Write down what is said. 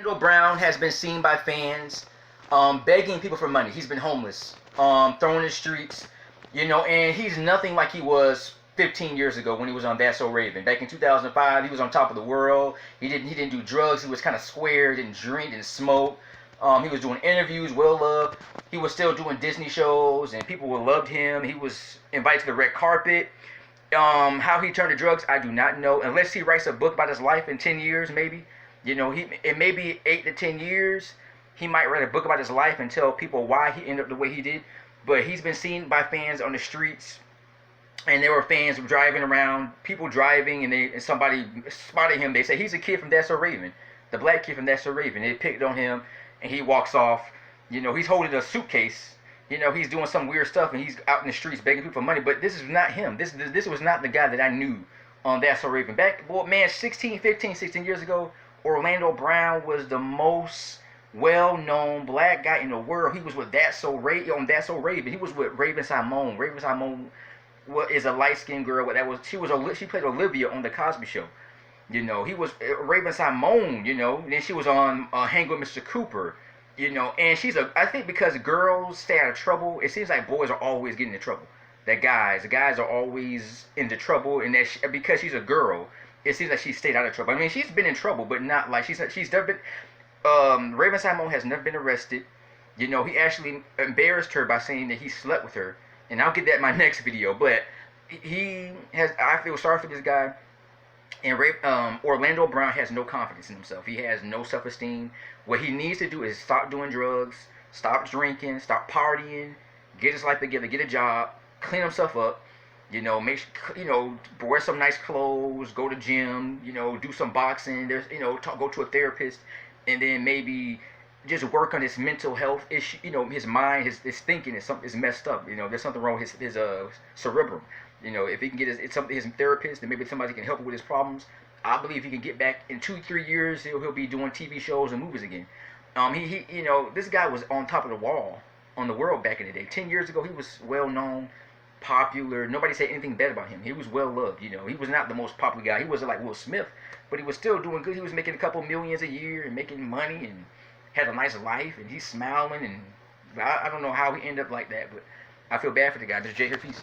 Orlando Brown has been seen by fans begging people for money. He's been homeless, thrown in the streets, and he's nothing like he was 15 years ago when he was on That's So Raven. Back in 2005, he was on top of the world. He didn't do drugs. He was kind of square, didn't drink, didn't smoke. He was doing interviews, well loved. He was still doing Disney shows, and people loved him. He was invited to the red carpet. How he turned to drugs, I do not know. Unless he writes a book about his life in 10 years, maybe. It may be 8 to 10 years. He might write a book about his life and tell people why he ended up the way he did. But he's been seen by fans on the streets, and there were fans driving around, people driving, and somebody spotted him. They say he's a kid from That's So Raven, the black kid from That's So Raven. They picked on him, and he walks off. He's holding a suitcase. He's doing some weird stuff, and he's out in the streets begging people for money. But this is not him. This was not the guy that I knew on That's So Raven. Back, 16 years ago, Orlando Brown was the most well-known black guy in the world. He was with That's So Raven. He was with Raven-Symoné. Raven-Symoné is a light-skinned girl. She played Olivia on the Cosby Show. He was Raven-Symoné. Then she was on Hang with Mr. Cooper. And I think because girls stay out of trouble, it seems like boys are always getting into trouble. The guys are always into trouble, and because she's a girl, it seems like she stayed out of trouble. I mean, she's been in trouble, but not like she's never been. Raven-Symoné has never been arrested. He actually embarrassed her by saying that he slept with her, and I'll get that in my next video. But I feel sorry for this guy. And Orlando Brown has no confidence in himself. He has no self-esteem. What he needs to do is stop doing drugs, stop drinking, stop partying, get his life together, get a job, clean himself up. Wear some nice clothes, go to gym, do some boxing. Go to a therapist, and then maybe just work on his mental health issue. His mind, his thinking is messed up. There's something wrong with his cerebrum. If he can get his therapist, then maybe somebody can help him with his problems. I believe he can get back in 2-3 years. He'll be doing TV shows and movies again. This guy was on top of the wall on the world back in the day. 10 years ago, he was well known, popular. Nobody said anything bad about him. He was well loved. He was not the most popular guy. He wasn't like Will Smith, but he was still doing good. He was making a couple millions a year and making money and had a nice life, and he's smiling. And I don't know how he ended up like that, but I feel bad for the guy. This is Jay here. Peace.